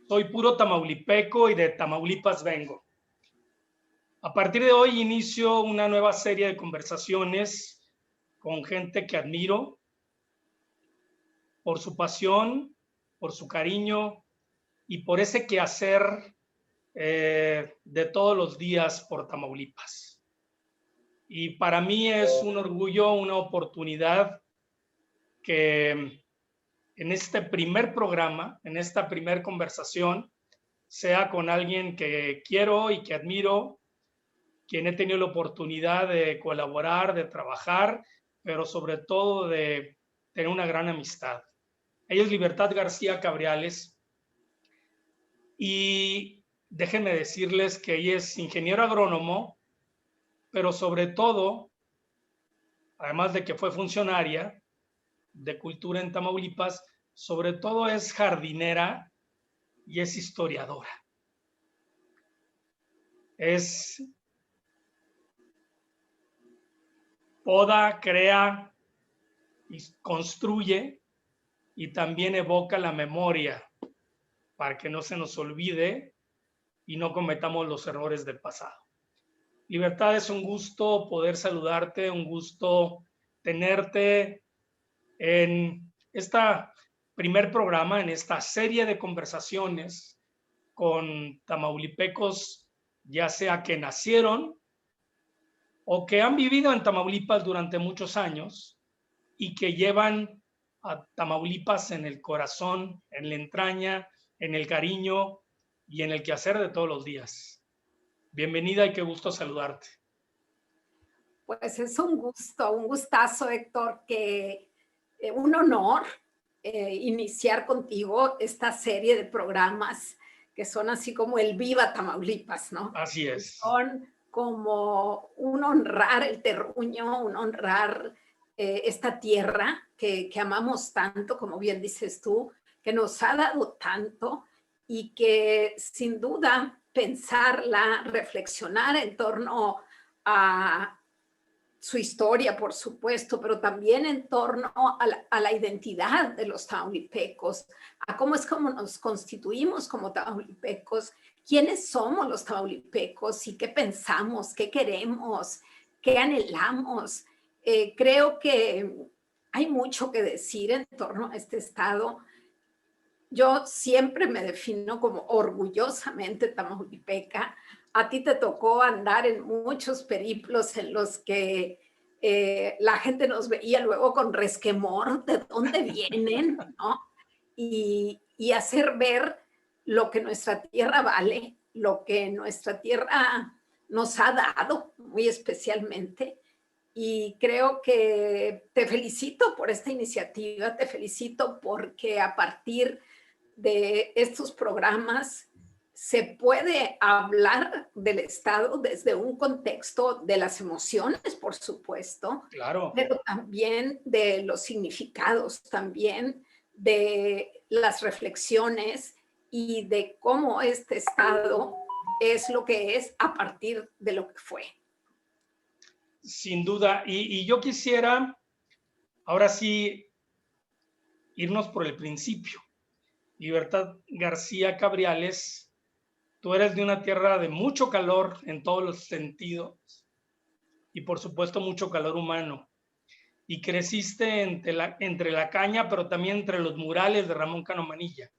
Soy puro tamaulipeco y de Tamaulipas vengo. A partir de hoy inicio una nueva serie de conversaciones con gente que admiro por su pasión, por su cariño y por ese quehacer de todos los días por Tamaulipas. Y para mí es un orgullo, una oportunidad que en este primer programa, en esta primera conversación, sea con alguien que quiero y que admiro, quien he tenido la oportunidad de colaborar, de trabajar, pero sobre todo de tener una gran amistad. Ella es Libertad García Cabriales y déjenme decirles que ella es ingeniero agrónomo, pero sobre todo, además de que fue funcionaria de cultura en Tamaulipas, sobre todo es jardinera y es historiadora. Poda, crea y construye y también evoca la memoria para que no se nos olvide y no cometamos los errores del pasado. Libertad, es un gusto poder saludarte, un gusto tenerte en este primer programa, en esta serie de conversaciones con tamaulipecos, ya sea que nacieron o que han vivido en Tamaulipas durante muchos años y que llevan a Tamaulipas en el corazón, en la entraña, en el cariño y en el quehacer de todos los días. Bienvenida y qué gusto saludarte. Pues es un gustazo, Héctor, que un honor iniciar contigo esta serie de programas que son así como el Viva Tamaulipas, ¿no? Así es. Son como un honrar el terruño, un honrar esta tierra que amamos tanto, como bien dices tú, que nos ha dado tanto y que sin duda pensarla, reflexionar en torno a su historia, por supuesto, pero también en torno a la identidad de los tamaulipecos, a cómo es como nos constituimos como tamaulipecos, quiénes somos los tamaulipecos y qué pensamos, qué queremos, qué anhelamos. Creo que hay mucho que decir en torno a este estado. Yo siempre me defino como orgullosamente tamaulipeca. A ti te tocó andar en muchos periplos en los que la gente nos veía luego con resquemor de dónde vienen, ¿no? Y hacer ver lo que nuestra tierra vale, lo que nuestra tierra nos ha dado muy especialmente. Y creo que te felicito por esta iniciativa, te felicito porque a partir de estos programas se puede hablar del Estado desde un contexto de las emociones, por supuesto, claro, pero también de los significados, también de las reflexiones y de cómo este Estado es lo que es a partir de lo que fue. Sin duda. Y yo quisiera, ahora sí, irnos por el principio. Libertad García Cabriales, tú eres de una tierra de mucho calor en todos los sentidos y por supuesto mucho calor humano. Y creciste entre la caña, pero también entre los murales de Ramón Cano Manilla,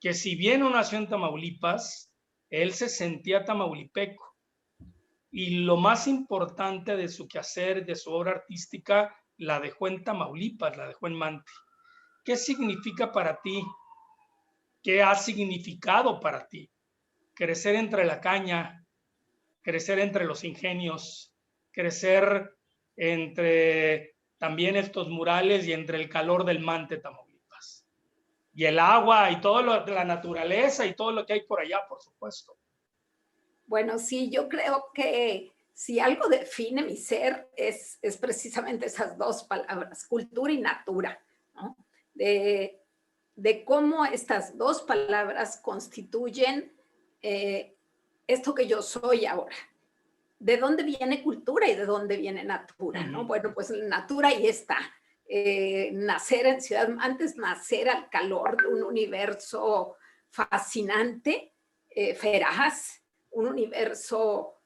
que si bien no nació en Tamaulipas, él se sentía tamaulipeco. Y lo más importante de su quehacer, de su obra artística, la dejó en Tamaulipas, la dejó en Mante. ¿Qué significa para ti? ¿Qué ha significado para ti crecer entre la caña, crecer entre los ingenios, crecer entre también estos murales y entre el calor del Mante, Tamaulipas? Y el agua y todo lo de la naturaleza y todo lo que hay por allá, por supuesto. Bueno, sí, yo creo que si algo define mi ser es precisamente esas dos palabras, cultura y natura, ¿no? De cómo estas dos palabras constituyen esto que yo soy ahora. ¿De dónde viene cultura y de dónde viene natura? ¿No? Bueno, pues natura ahí está. Nacer en Ciudad, antes nacer al calor de un universo fascinante, feraz, un universo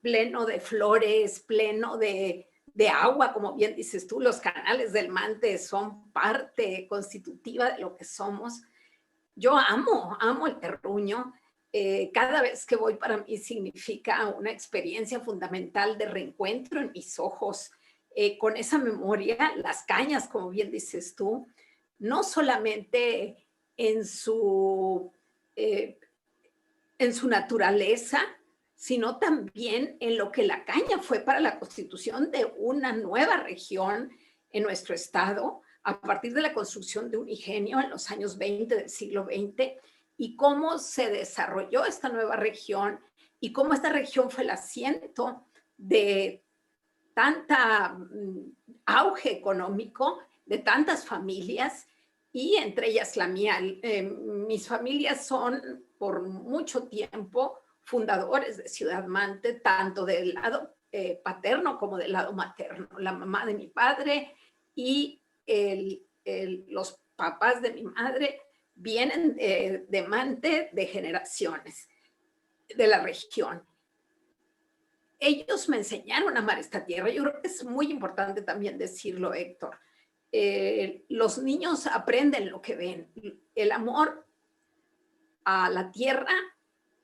pleno de flores, pleno de agua, como bien dices tú. Los canales del Mante son parte constitutiva de lo que somos. Yo amo el terruño. Cada vez que voy, para mí significa una experiencia fundamental de reencuentro en mis ojos con esa memoria. Las cañas, como bien dices tú, no solamente en su, eh, en su naturaleza, sino también en lo que la caña fue para la constitución de una nueva región en nuestro estado, a partir de la construcción de un ingenio en los años 20 del siglo XX, y cómo se desarrolló esta nueva región y cómo esta región fue el asiento de tanta auge económico, de tantas familias, y entre ellas la mía. Mis familias son por mucho tiempo fundadores de Ciudad Mante, tanto del lado paterno como del lado materno. La mamá de mi padre y los papás de mi madre vienen de Mante de generaciones de la región. Ellos me enseñaron a amar esta tierra. Yo creo que es muy importante también decirlo, Héctor. Los niños aprenden lo que ven. El amor a la tierra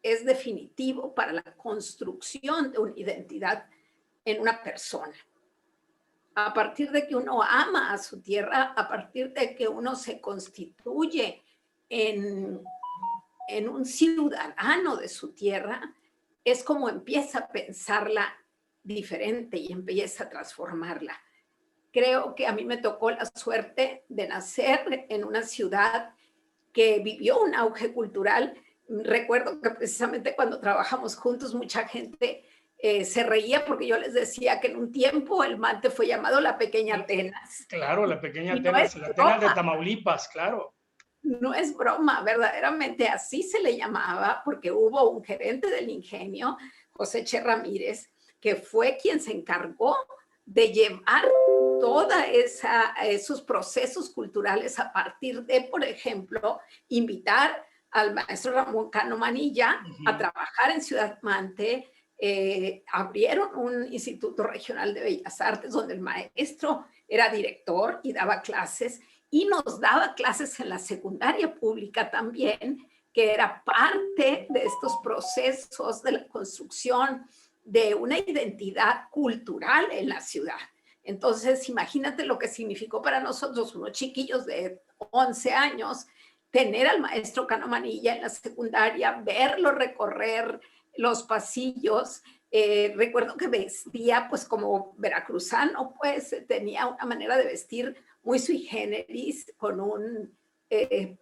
es definitivo para la construcción de una identidad en una persona. A partir de que uno ama a su tierra, a partir de que uno se constituye en un ciudadano de su tierra, es como empieza a pensarla diferente y empieza a transformarla. Creo que a mí me tocó la suerte de nacer en una ciudad que vivió un auge cultural. Recuerdo que precisamente cuando trabajamos juntos, mucha gente se reía porque yo les decía que en un tiempo el Mante fue llamado la Pequeña Atenas. Claro, la Pequeña Y no Atenas, es la Atenas de broma. Tamaulipas, claro. No es broma, verdaderamente así se le llamaba, porque hubo un gerente del ingenio, José Che Ramírez, que fue quien se encargó de llevar todos esos procesos culturales a partir de, por ejemplo, invitar al maestro Ramón Cano Manilla a trabajar en Ciudad Mante. Abrieron un instituto regional de bellas artes donde el maestro era director y daba clases, y nos daba clases en la secundaria pública también, que era parte de estos procesos de la construcción de una identidad cultural en la ciudad. Entonces, imagínate lo que significó para nosotros, unos chiquillos de 11 años, tener al maestro Cano Manilla en la secundaria, verlo recorrer los pasillos. Recuerdo que vestía pues como veracruzano, pues tenía una manera de vestir muy sui generis, con un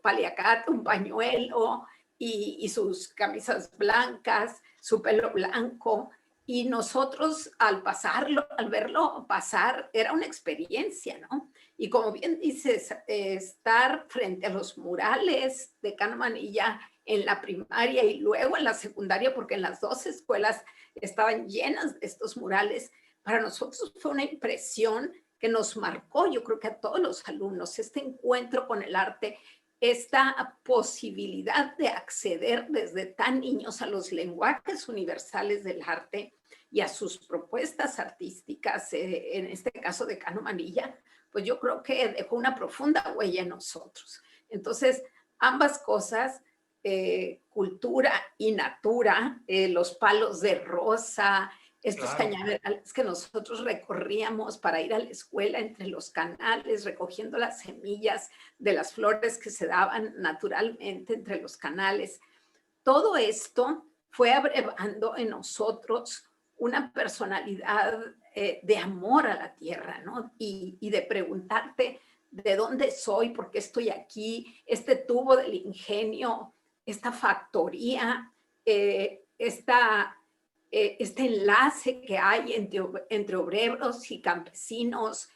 paliacate, un pañuelo y sus camisas blancas, su pelo blanco. Y nosotros al pasarlo, al verlo pasar, era una experiencia, ¿no? Y como bien dices, estar frente a los murales de Cano Manilla en la primaria y luego en la secundaria, porque en las dos escuelas estaban llenas de estos murales, para nosotros fue una impresión que nos marcó, yo creo que a todos los alumnos, este encuentro con el arte, esta posibilidad de acceder desde tan niños a los lenguajes universales del arte y a sus propuestas artísticas, en este caso de Cano Manilla, pues yo creo que dejó una profunda huella en nosotros. Entonces, ambas cosas, cultura y natura, los palos de rosa, estos cañaverales que nosotros recorríamos para ir a la escuela entre los canales, recogiendo las semillas de las flores que se daban naturalmente entre los canales. Todo esto fue abrevando en nosotros una personalidad de amor a la tierra, ¿no? Y de preguntarte de dónde soy, por qué estoy aquí, este tubo del ingenio, esta factoría, este enlace que hay entre obreros y campesinos,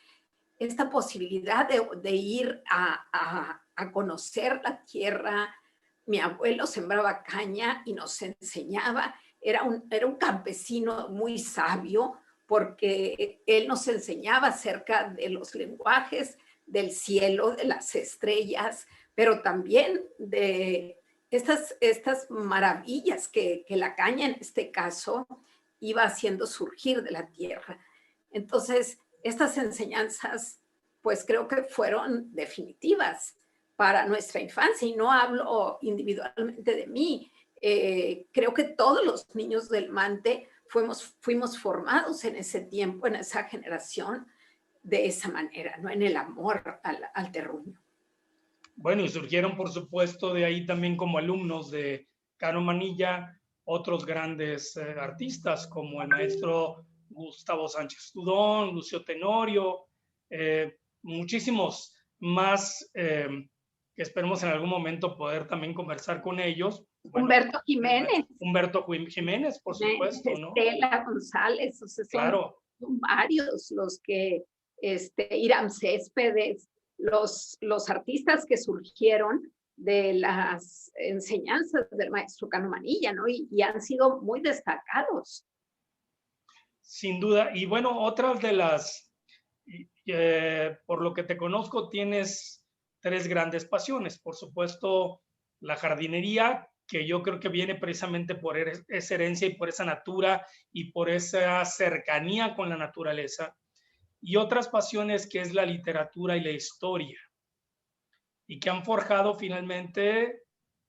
esta posibilidad de ir a conocer la tierra. Mi abuelo sembraba caña y nos enseñaba, era un campesino muy sabio, porque él nos enseñaba acerca de los lenguajes del cielo, de las estrellas, pero también de estas maravillas que la caña en este caso iba haciendo surgir de la tierra. Entonces, estas enseñanzas, pues creo que fueron definitivas para nuestra infancia, y no hablo individualmente de mí. Creo que todos los niños del Mante fuimos formados en ese tiempo, en esa generación, de esa manera, ¿no? En el amor al terruño. Bueno, y surgieron, por supuesto, de ahí también como alumnos de Cano Manilla, otros grandes artistas como el maestro Gustavo Sánchez Tudón, Lucio Tenorio, muchísimos más que esperemos en algún momento poder también conversar con ellos. Bueno, Humberto Jiménez. Humberto Jiménez, por supuesto, ¿no? Estela González, o sea, claro. Son varios los que, Irán Céspedes, los artistas que surgieron de las enseñanzas del maestro Cano Manilla, ¿no? Y han sido muy destacados. Sin duda. Y bueno, otras de las, por lo que te conozco, tienes 3 grandes pasiones. Por supuesto, la jardinería, que yo creo que viene precisamente por esa herencia y por esa natura y por esa cercanía con la naturaleza. Y otras pasiones que es la literatura y la historia, y que han forjado finalmente,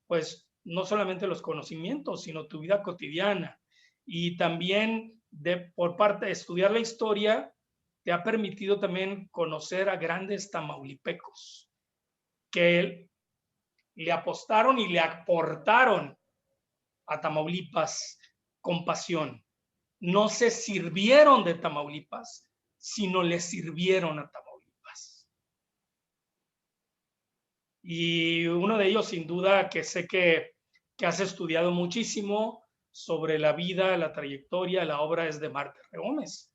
pues, no solamente los conocimientos, sino tu vida cotidiana. Y también por parte de estudiar la historia, te ha permitido también conocer a grandes tamaulipecos que le apostaron y le aportaron a Tamaulipas con pasión. No se sirvieron de Tamaulipas, sino le sirvieron a Tamaulipas. Y uno de ellos, sin duda, que sé que has estudiado muchísimo sobre la vida, la trayectoria, la obra, es de Marte Gómez,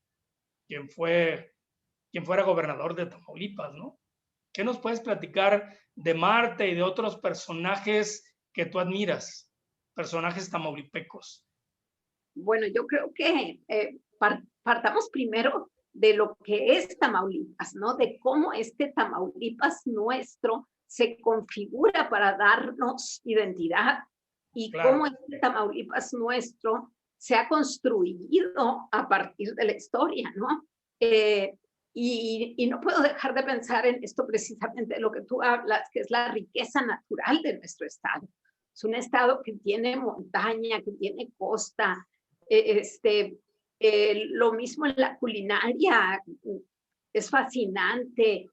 quien fuera gobernador de Tamaulipas, ¿no? ¿Qué nos puedes platicar de Marte y de otros personajes que tú admiras, personajes tamaulipecos? Bueno, yo creo que partamos primero de lo que es Tamaulipas, ¿no? De cómo este Tamaulipas nuestro se configura para darnos identidad, y claro, cómo este Tamaulipas nuestro se ha construido a partir de la historia, ¿no? Y no puedo dejar de pensar en esto precisamente de lo que tú hablas, que es la riqueza natural de nuestro estado. Es un estado que tiene montaña, que tiene costa, lo mismo en la culinaria, es fascinante.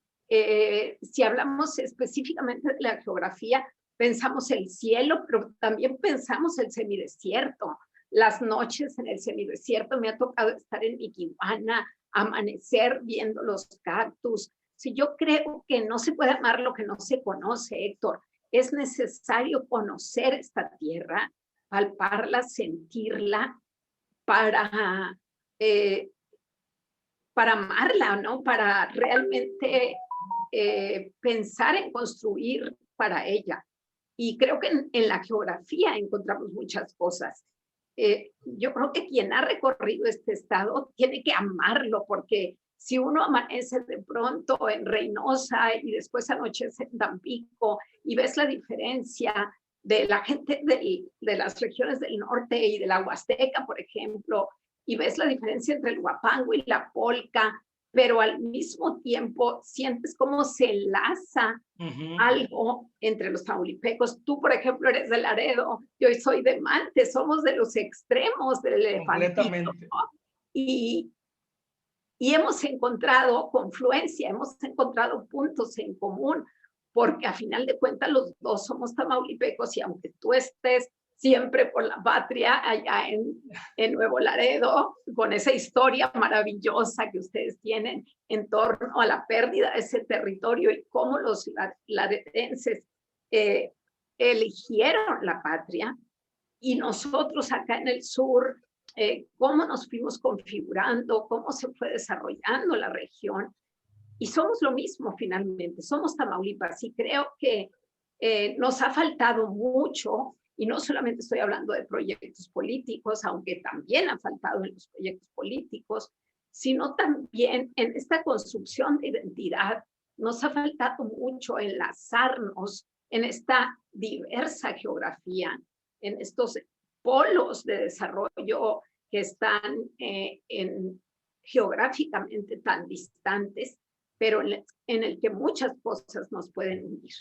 Si hablamos específicamente de la geografía, pensamos el cielo, pero también pensamos el semidesierto. Las noches en el semidesierto, me ha tocado estar en Miquihuana, amanecer viendo los cactus. Si yo creo que no se puede amar lo que no se conoce, Héctor, es necesario conocer esta tierra, palparla, sentirla, para amarla, ¿no? Para realmente pensar en construir para ella. Y creo que en la geografía encontramos muchas cosas. Yo creo que quien ha recorrido este estado tiene que amarlo, porque si uno amanece de pronto en Reynosa y después anochece en Tampico y ves la diferencia de la gente de las regiones del norte y de la Huasteca, por ejemplo, y ves la diferencia entre el huapango y la polca, pero al mismo tiempo sientes cómo se enlaza algo entre los tamaulipecos. Tú, por ejemplo, eres de Laredo, yo soy de Mante, somos de los extremos del elefantito, ¿no? Y hemos encontrado confluencia, hemos encontrado puntos en común, porque a final de cuentas los dos somos tamaulipecos, y aunque tú estés siempre por la patria allá en Nuevo Laredo, con esa historia maravillosa que ustedes tienen en torno a la pérdida de ese territorio y cómo los laredenses eligieron la patria, y nosotros acá en el sur, cómo nos fuimos configurando, cómo se fue desarrollando la región, y somos lo mismo finalmente, somos Tamaulipas, y creo que nos ha faltado mucho. Y no solamente estoy hablando de proyectos políticos, aunque también ha faltado en los proyectos políticos, sino también en esta construcción de identidad. Nos ha faltado mucho enlazarnos en esta diversa geografía, en estos polos de desarrollo que están geográficamente tan distantes, pero en el que muchas cosas nos pueden unir.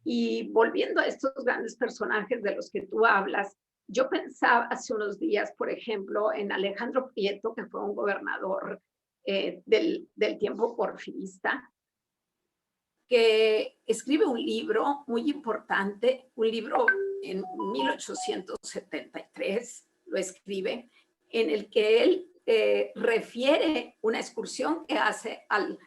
Y volviendo a estos grandes personajes de los que tú hablas, yo pensaba hace unos días, por ejemplo, en Alejandro Prieto, que fue un gobernador del tiempo porfirista, que escribe un libro muy importante, un libro en 1873, lo escribe, en el que él refiere una excursión que hace al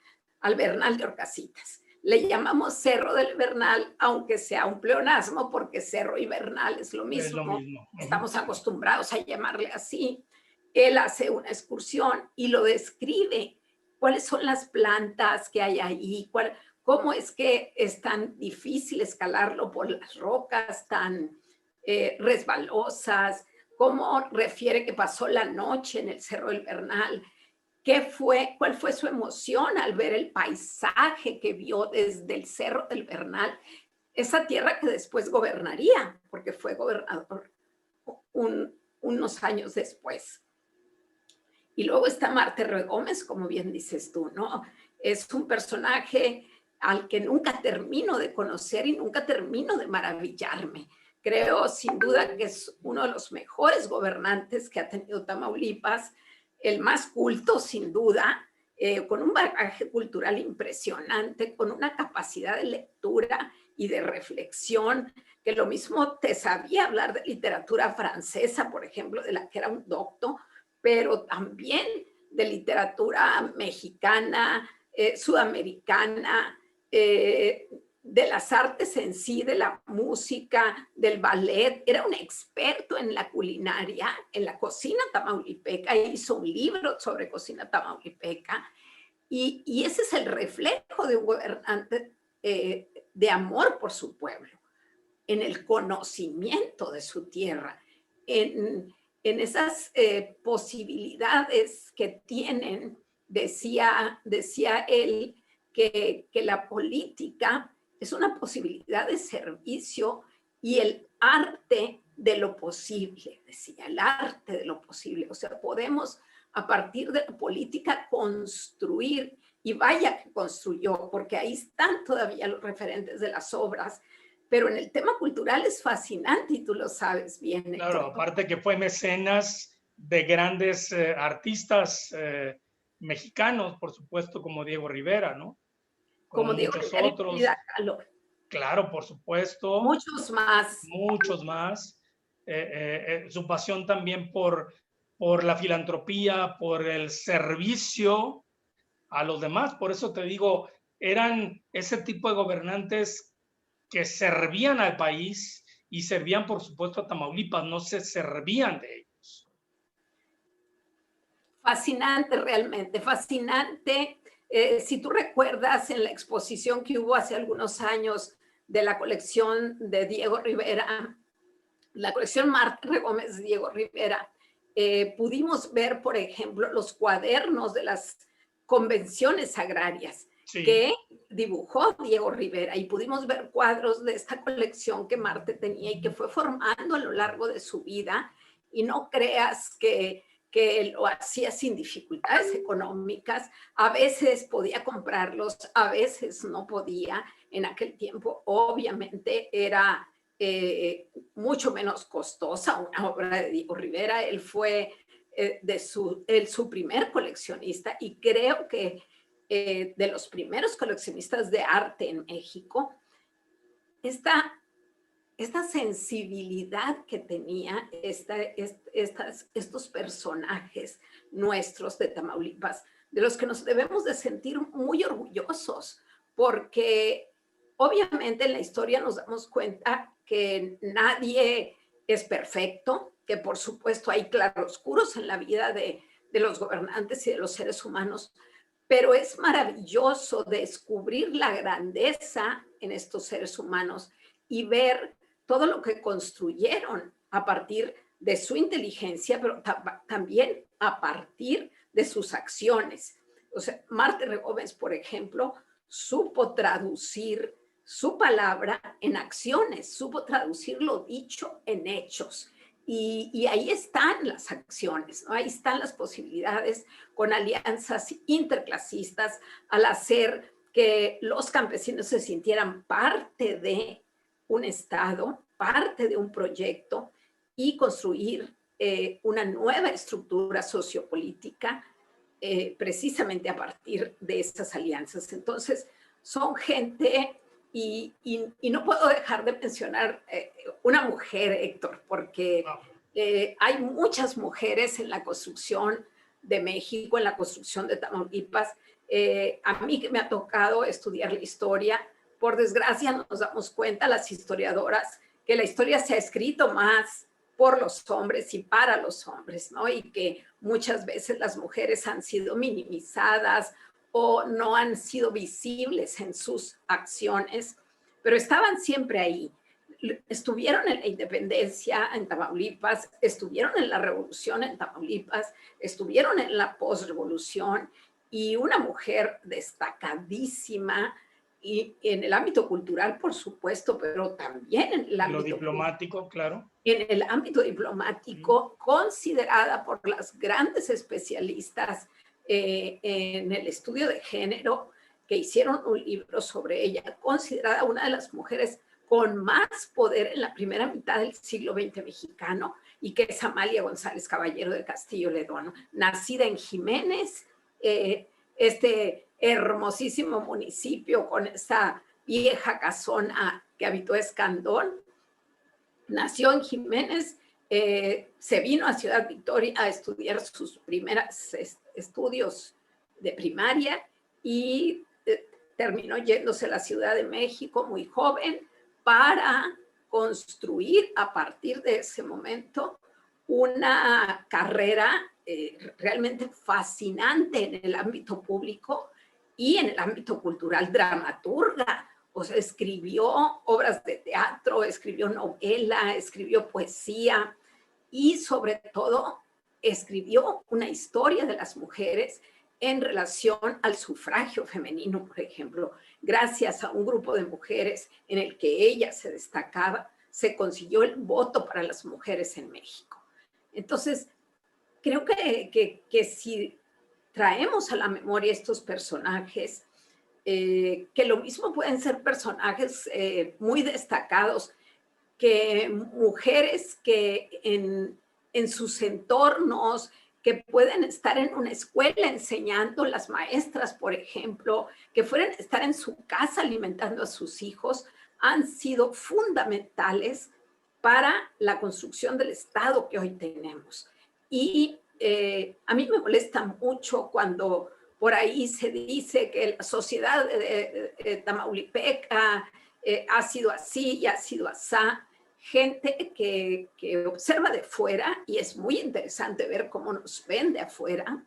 Bernal de Orcasitas. Le llamamos Cerro del Bernal, aunque sea un pleonasmo, porque cerro y Bernal es lo mismo. Es lo mismo. Estamos acostumbrados a llamarle así. Él hace una excursión y lo describe. ¿Cuáles son las plantas que hay ahí? ¿Cómo es que es tan difícil escalarlo por las rocas tan resbalosas? ¿Cómo refiere que pasó la noche en el Cerro del Bernal? ¿Cuál fue su emoción al ver el paisaje que vio desde el Cerro del Bernal? Esa tierra que después gobernaría, porque fue gobernador unos años después. Y luego está Marte Roy Gómez, como bien dices tú, ¿no? Es un personaje al que nunca termino de conocer y nunca termino de maravillarme. Creo sin duda que es uno de los mejores gobernantes que ha tenido Tamaulipas, el más culto sin duda, con un bagaje cultural impresionante, con una capacidad de lectura y de reflexión, que lo mismo te sabía hablar de literatura francesa, por ejemplo, de la que era un docto, pero también de literatura mexicana, sudamericana, de las artes en sí, de la música, del ballet. Era un experto en la culinaria, en la cocina tamaulipeca. Hizo un libro sobre cocina tamaulipeca. Y ese es el reflejo de un gobernante de amor por su pueblo, en el conocimiento de su tierra, en esas posibilidades que tienen. Decía él que la política es una posibilidad de servicio y el arte de lo posible, decía, el arte de lo posible. O sea, podemos a partir de la política construir, y vaya que construyó, porque ahí están todavía los referentes de las obras, pero en el tema cultural es fascinante y tú lo sabes bien. Claro, Héctor. Aparte que fue mecenas de grandes artistas mexicanos, por supuesto, como Diego Rivera, ¿no? Como Diego Rivera otros. Y Frida Kahlo. Claro, por supuesto. Muchos más. Muchos más. Su pasión también por la filantropía, por el servicio a los demás. Por eso te digo, eran ese tipo de gobernantes que servían al país y servían, por supuesto, a Tamaulipas, no se servían de ellos. Fascinante, realmente, fascinante. Si tú recuerdas en la exposición que hubo hace algunos años de la colección de Diego Rivera, la colección Marte Gómez de Diego Rivera, pudimos ver, por ejemplo, los cuadernos de las convenciones agrarias, sí, que dibujó Diego Rivera, y pudimos ver cuadros de esta colección que Marte tenía y que fue formando a lo largo de su vida. Y no creas que lo hacía sin dificultades económicas. A veces podía comprarlos, a veces no podía. En aquel tiempo, obviamente, era mucho menos costosa una obra de Diego Rivera. Él fue su primer coleccionista, y creo que de los primeros coleccionistas de arte en México. Esta sensibilidad que tenía estos personajes nuestros de Tamaulipas, de los que nos debemos de sentir muy orgullosos, porque obviamente en la historia nos damos cuenta que nadie es perfecto, que por supuesto hay claroscuros en la vida de los gobernantes y de los seres humanos, pero es maravilloso descubrir la grandeza en estos seres humanos y ver todo lo que construyeron a partir de su inteligencia, pero también a partir de sus acciones. O sea, Marte Gómez, por ejemplo, supo traducir su palabra en acciones, supo traducir lo dicho en hechos. Y ahí están las acciones, ¿no? Ahí están las posibilidades con alianzas interclasistas al hacer que los campesinos se sintieran parte de un Estado, parte de un proyecto y construir una nueva estructura sociopolítica precisamente a partir de estas alianzas. Entonces, son gente, y no puedo dejar de mencionar una mujer, Héctor, porque hay muchas mujeres en la construcción de México, en la construcción de Tamaulipas. A mí que me ha tocado estudiar la historia, por desgracia nos damos cuenta, las historiadoras, que la historia se ha escrito más por los hombres y para los hombres, ¿no? Y que muchas veces las mujeres han sido minimizadas o no han sido visibles en sus acciones, pero estaban siempre ahí. Estuvieron en la independencia en Tamaulipas, estuvieron en la revolución en Tamaulipas, estuvieron en la posrevolución, y una mujer destacadísima y en el ámbito cultural, por supuesto, pero también en el ámbito diplomático, claro. En el ámbito diplomático, considerada por las grandes especialistas en el estudio de género, que hicieron un libro sobre ella, considerada una de las mujeres con más poder en la primera mitad del siglo XX mexicano, y que es Amalia González Caballero de Castillo Ledón, nacida en Jiménez, este hermosísimo municipio con esta vieja casona que habitó Escandón. Nació en Jiménez, se vino a Ciudad Victoria a estudiar sus primeros estudios de primaria y terminó yéndose a la Ciudad de México muy joven para construir a partir de ese momento una carrera realmente fascinante en el ámbito público y en el ámbito cultural, dramaturga. O sea, escribió obras de teatro, escribió novela, escribió poesía y sobre todo escribió una historia de las mujeres en relación al sufragio femenino, por ejemplo. Gracias a un grupo de mujeres en el que ella se destacaba, se consiguió el voto para las mujeres en México. Entonces, creo que si traemos a la memoria estos personajes, que lo mismo pueden ser personajes muy destacados, que mujeres que en sus entornos, que pueden estar en una escuela enseñando, las maestras, por ejemplo, que pueden estar en su casa alimentando a sus hijos, han sido fundamentales para la construcción del Estado que hoy tenemos. Y a mí me molesta mucho cuando por ahí se dice que la sociedad tamaulipeca ha sido así y ha sido asá. Gente que observa de fuera, y es muy interesante ver cómo nos ven de afuera,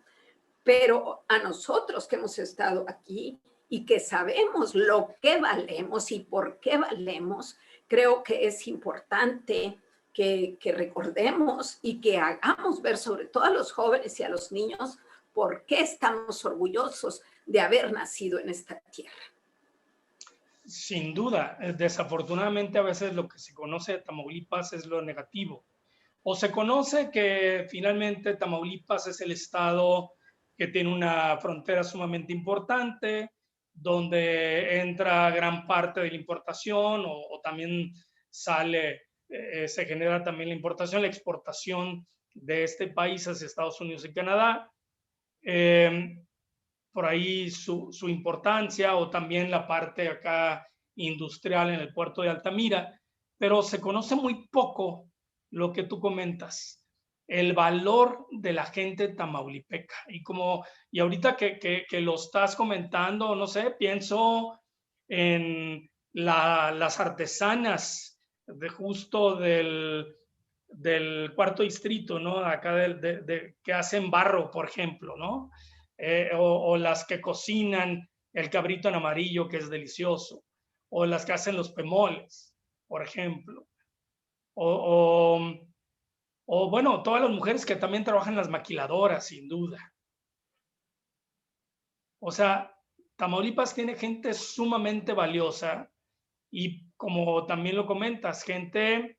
pero a nosotros que hemos estado aquí y que sabemos lo que valemos y por qué valemos, creo que es importante que recordemos y que hagamos ver, sobre todo a los jóvenes y a los niños, por qué estamos orgullosos de haber nacido en esta tierra. Sin duda, desafortunadamente a veces lo que se conoce de Tamaulipas es lo negativo. O se conoce que finalmente Tamaulipas es el estado que tiene una frontera sumamente importante, donde entra gran parte de la importación o también sale, se genera también la importación, la exportación de este país hacia Estados Unidos y Canadá. Por ahí su importancia, o también la parte acá industrial en el puerto de Altamira, pero se conoce muy poco lo que tú comentas, el valor de la gente tamaulipeca. Y ahorita que lo estás comentando, no sé, pienso en las artesanas justo del cuarto distrito, ¿no? Acá que hacen barro, por ejemplo, ¿no? O las que cocinan el cabrito en amarillo, que es delicioso, o las que hacen los pemoles, por ejemplo, o bueno, todas las mujeres que también trabajan en las maquiladoras, sin duda. O sea, Tamaulipas tiene gente sumamente valiosa y como también lo comentas, gente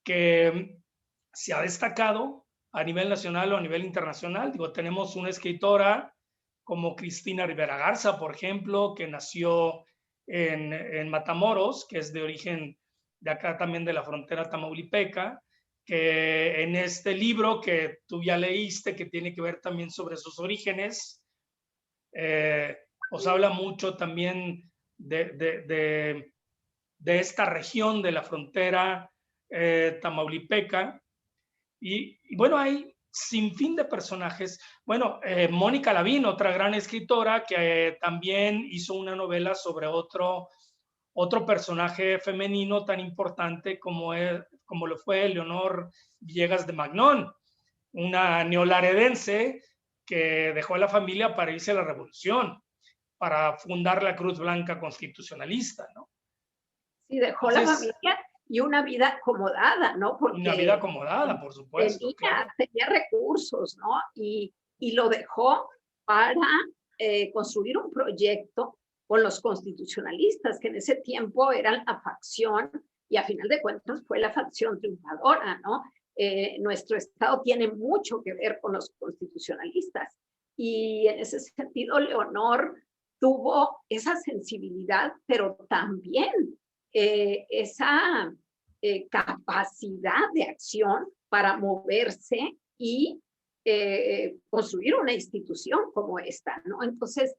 que se ha destacado a nivel nacional o a nivel internacional. Digo, tenemos una escritora como Cristina Rivera Garza, por ejemplo, que nació en Matamoros, que es de origen de acá también de la frontera tamaulipeca, que en este libro que tú ya leíste, que tiene que ver también sobre sus orígenes, os habla mucho también de esta región de la frontera tamaulipeca. Y bueno, hay sin fin de personajes. Bueno, Mónica Lavín, otra gran escritora que también hizo una novela sobre otro personaje femenino tan importante como lo fue Leonor Villegas de Magnón, una neolaredense que dejó a la familia para irse a la revolución, para fundar la Cruz Blanca Constitucionalista, ¿no? Sí, dejó la familia y una vida acomodada, ¿no? Porque una vida acomodada, por supuesto. Tenía recursos, ¿no? Y lo dejó para construir un proyecto con los constitucionalistas, que en ese tiempo eran la facción, y a final de cuentas fue la facción triunfadora, ¿no? Nuestro Estado tiene mucho que ver con los constitucionalistas. Y en ese sentido, Leonor tuvo esa sensibilidad, pero también esa capacidad de acción para moverse y construir una institución como esta, ¿no? Entonces,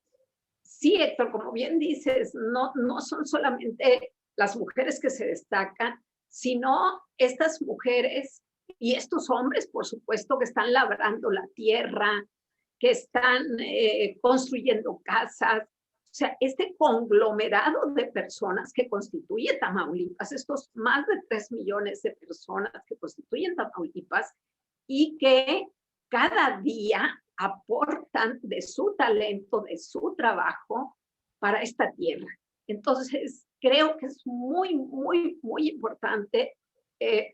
sí, Héctor, como bien dices, no son solamente las mujeres que se destacan, sino estas mujeres y estos hombres, por supuesto, que están labrando la tierra, que están construyendo casas. O sea, este conglomerado de personas que constituye Tamaulipas, estos más de 3 millones de personas que constituyen Tamaulipas y que cada día aportan de su talento, de su trabajo para esta tierra. Entonces, creo que es muy, muy, muy importante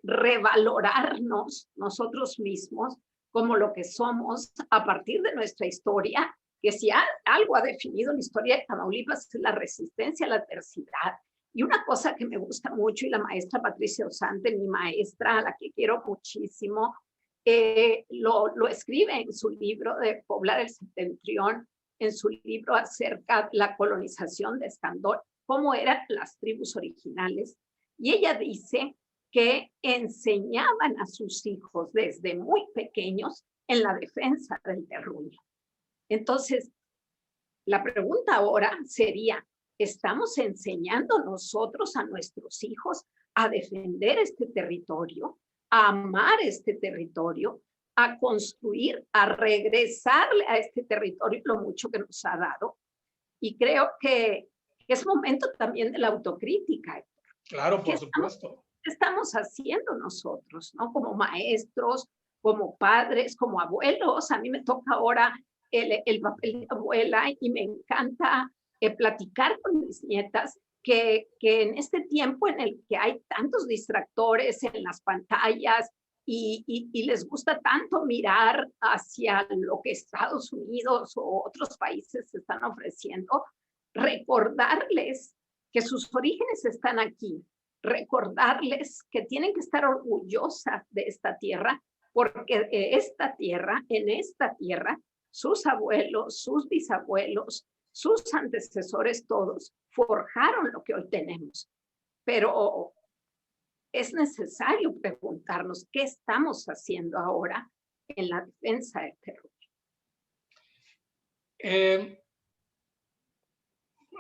revalorarnos nosotros mismos como lo que somos a partir de nuestra historia, que si algo ha definido la historia de Tamaulipas es la resistencia a la adversidad. Y una cosa que me gusta mucho, y la maestra Patricia Osante, mi maestra, a la que quiero muchísimo, lo escribe en su libro de Poblar el Septentrión, en su libro acerca de la colonización de Escandón, cómo eran las tribus originales. Y ella dice que enseñaban a sus hijos desde muy pequeños en la defensa del terruño. Entonces, la pregunta ahora sería, ¿estamos enseñando nosotros a nuestros hijos a defender este territorio, a amar este territorio, a construir, a regresarle a este territorio lo mucho que nos ha dado? Y creo que es momento también de la autocrítica. Claro, por supuesto. ¿Qué estamos haciendo nosotros, ¿no? Como maestros, como padres, como abuelos? A mí me toca ahora el papel de abuela y me encanta platicar con mis nietas que en este tiempo en el que hay tantos distractores en las pantallas y les gusta tanto mirar hacia lo que Estados Unidos o otros países están ofreciendo, recordarles que sus orígenes están aquí, recordarles que tienen que estar orgullosas de esta tierra, porque en esta tierra, sus abuelos, sus bisabuelos, sus antecesores todos forjaron lo que hoy tenemos. Pero es necesario preguntarnos qué estamos haciendo ahora en la defensa del terruño.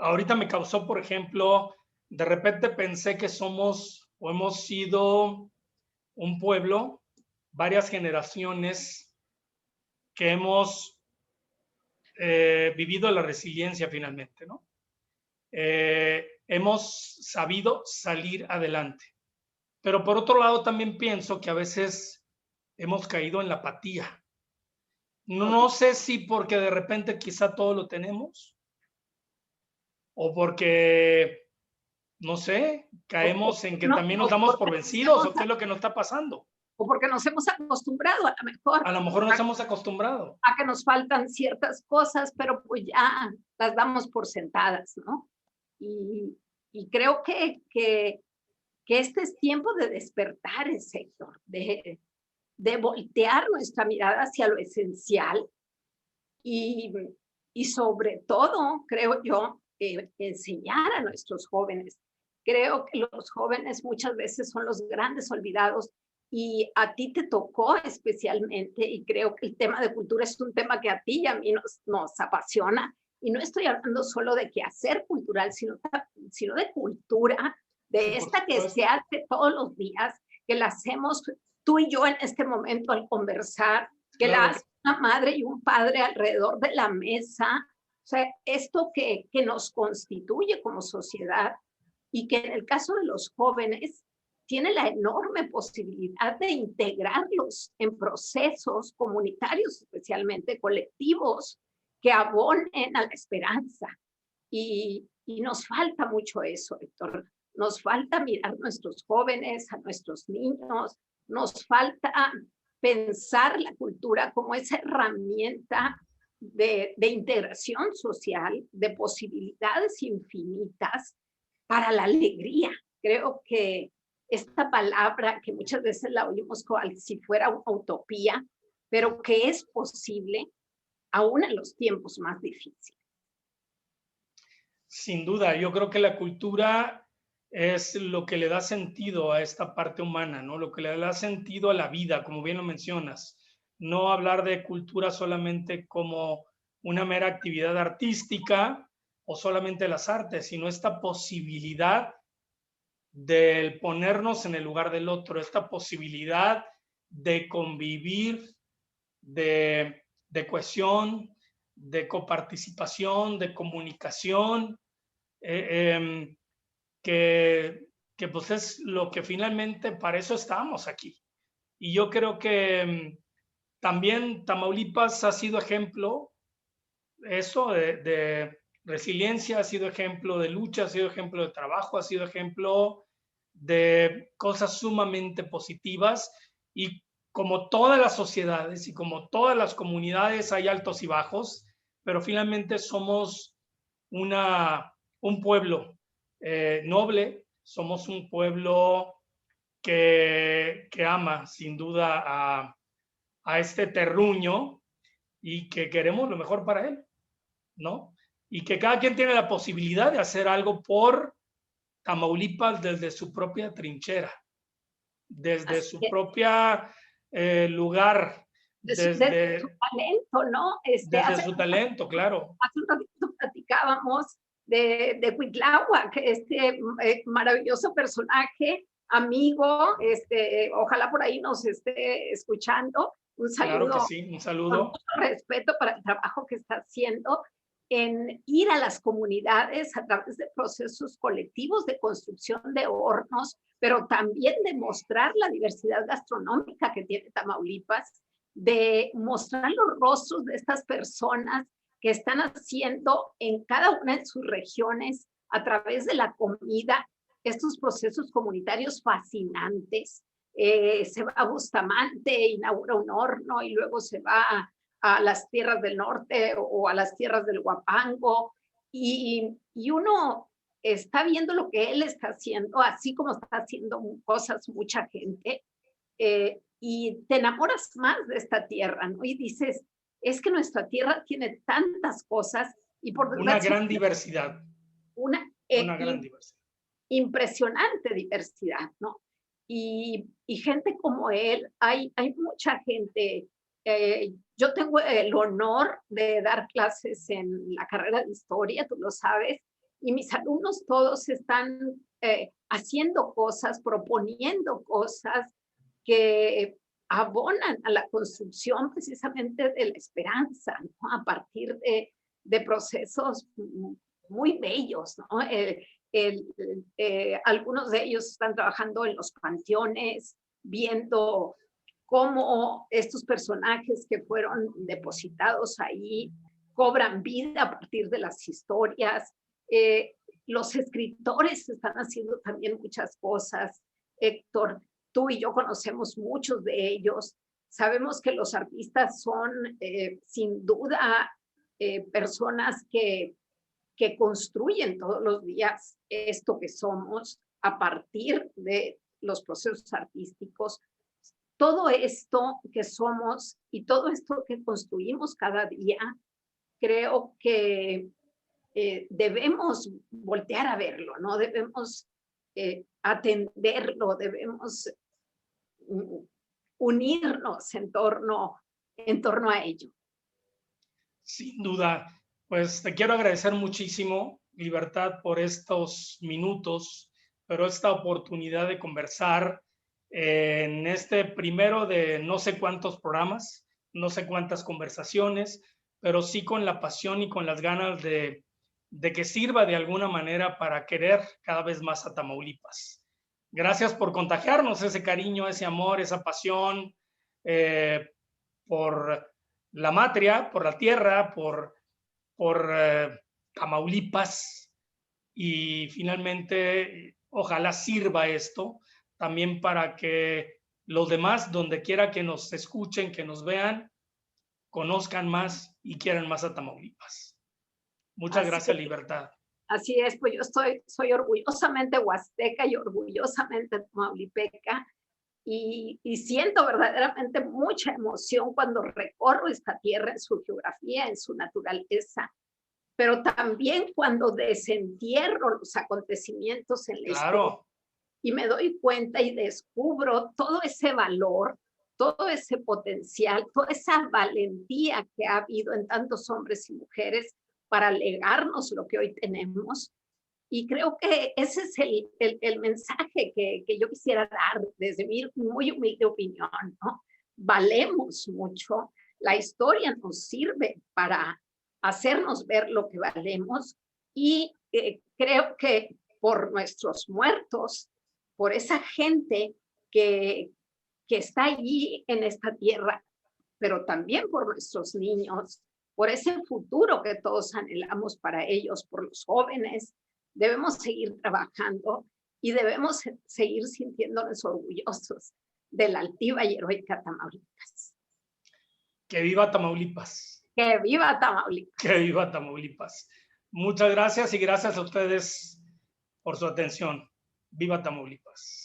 Ahorita me causó, por ejemplo, de repente pensé que somos o hemos sido un pueblo, varias generaciones que hemos vivido la resiliencia finalmente, ¿no? Hemos sabido salir adelante. Pero por otro lado también pienso que a veces hemos caído en la apatía. No sé si porque de repente quizá todo lo tenemos o porque, no sé, caemos en que también nos damos por vencidos o qué es lo que nos está pasando. O porque nos hemos acostumbrado, a lo mejor. A lo mejor nos hemos acostumbrado. A que nos faltan ciertas cosas, pero pues ya las damos por sentadas, ¿no? Y y creo que este es tiempo de despertar, Héctor, de voltear nuestra mirada hacia lo esencial y, y sobre todo, creo yo, enseñar a nuestros jóvenes. Creo que los jóvenes muchas veces son los grandes olvidados y a ti te tocó especialmente, y creo que el tema de cultura es un tema que a ti y a mí nos apasiona. Y no estoy hablando solo de quehacer cultural, sino de cultura, de esta que se hace todos los días, que la hacemos tú y yo en este momento al conversar, que la hace una madre y un padre alrededor de la mesa. O sea, esto que nos constituye como sociedad y que en el caso de los jóvenes tiene la enorme posibilidad de integrarlos en procesos comunitarios, especialmente colectivos, que abonen a la esperanza. Y nos falta mucho eso, Héctor. Nos falta mirar a nuestros jóvenes, a nuestros niños, nos falta pensar la cultura como esa herramienta de integración social, de posibilidades infinitas para la alegría. Creo que esta palabra que muchas veces la oímos como si fuera una utopía, pero que es posible aún en los tiempos más difíciles. Sin duda, yo creo que la cultura es lo que le da sentido a esta parte humana, ¿no? Lo que le da sentido a la vida, como bien lo mencionas. No hablar de cultura solamente como una mera actividad artística o solamente las artes, sino esta posibilidad de ponernos en el lugar del otro, esta posibilidad de convivir, de cohesión, de coparticipación, de comunicación, que pues es lo que finalmente para eso estamos aquí. Y yo creo que también Tamaulipas ha sido ejemplo, eso de resiliencia, ha sido ejemplo de lucha, ha sido ejemplo de trabajo, ha sido ejemplo de cosas sumamente positivas. Y como todas las sociedades y como todas las comunidades hay altos y bajos, pero finalmente somos un pueblo noble, somos un pueblo que ama sin duda a este terruño y que queremos lo mejor para él, ¿no? Y que cada quien tiene la posibilidad de hacer algo por Tamaulipas desde su propia trinchera, desde su propia lugar, desde su talento, ¿no? Desde su talento, claro. Hace un ratito platicábamos de Cuitláhuac, este maravilloso personaje, amigo, ojalá por ahí nos esté escuchando. Un saludo. Claro que sí, un saludo. Con mucho respeto para el trabajo que está haciendo en ir a las comunidades a través de procesos colectivos de construcción de hornos, pero también de mostrar la diversidad gastronómica que tiene Tamaulipas, de mostrar los rostros de estas personas que están haciendo en cada una de sus regiones a través de la comida estos procesos comunitarios fascinantes. Se va a Bustamante, inaugura un horno y luego se va a las tierras del norte o a las tierras del Huapango y uno está viendo lo que él está haciendo, así como está haciendo cosas mucha gente, y te enamoras más de esta tierra, ¿no? Y dices, es que nuestra tierra tiene tantas cosas y por una gran diversidad. Una gran diversidad. Impresionante diversidad, ¿no? Y gente como él, hay mucha gente. Yo tengo el honor de dar clases en la carrera de historia, tú lo sabes, y mis alumnos todos están haciendo cosas, proponiendo cosas que abonan a la construcción precisamente de la esperanza, ¿no? A partir de procesos muy bellos, ¿no? Algunos de ellos están trabajando en los panteones, viendo cómo estos personajes que fueron depositados ahí cobran vida a partir de las historias. Los escritores están haciendo también muchas cosas. Héctor, tú y yo conocemos muchos de ellos. Sabemos que los artistas son sin duda personas que que construyen todos los días esto que somos a partir de los procesos artísticos. Todo esto que somos y todo esto que construimos cada día, creo que debemos voltear a verlo, ¿no? Debemos atenderlo, debemos unirnos en torno a ello. Sin duda, pues te quiero agradecer muchísimo, Libertad, por estos minutos, pero esta oportunidad de conversar en este primero de no sé cuántos programas, no sé cuántas conversaciones, pero sí con la pasión y con las ganas de que sirva de alguna manera para querer cada vez más a Tamaulipas. Gracias por contagiarnos ese cariño, ese amor, esa pasión por la matria, por la tierra, por Tamaulipas, y finalmente ojalá sirva esto también para que los demás, donde quiera que nos escuchen, que nos vean, conozcan más y quieran más a Tamaulipas. Muchas gracias, Libertad. Así es, pues yo soy orgullosamente huasteca y orgullosamente tamaulipeca, y siento verdaderamente mucha emoción cuando recorro esta tierra en su geografía, en su naturaleza, pero también cuando desentierro los acontecimientos en la historia y me doy cuenta y descubro todo ese valor, todo ese potencial, toda esa valentía que ha habido en tantos hombres y mujeres para legarnos lo que hoy tenemos. Y creo que ese es el mensaje que yo quisiera dar desde mi muy humilde opinión, ¿no? Valemos mucho, la historia nos sirve para hacernos ver lo que valemos, y creo que por nuestros muertos, por esa gente que está allí en esta tierra, pero también por nuestros niños, por ese futuro que todos anhelamos para ellos, por los jóvenes, debemos seguir trabajando y debemos seguir sintiéndonos orgullosos de la altiva y heroica Tamaulipas. Que viva Tamaulipas. Que viva Tamaulipas. Que viva Tamaulipas. Muchas gracias y gracias a ustedes por su atención. Viva Tamaulipas.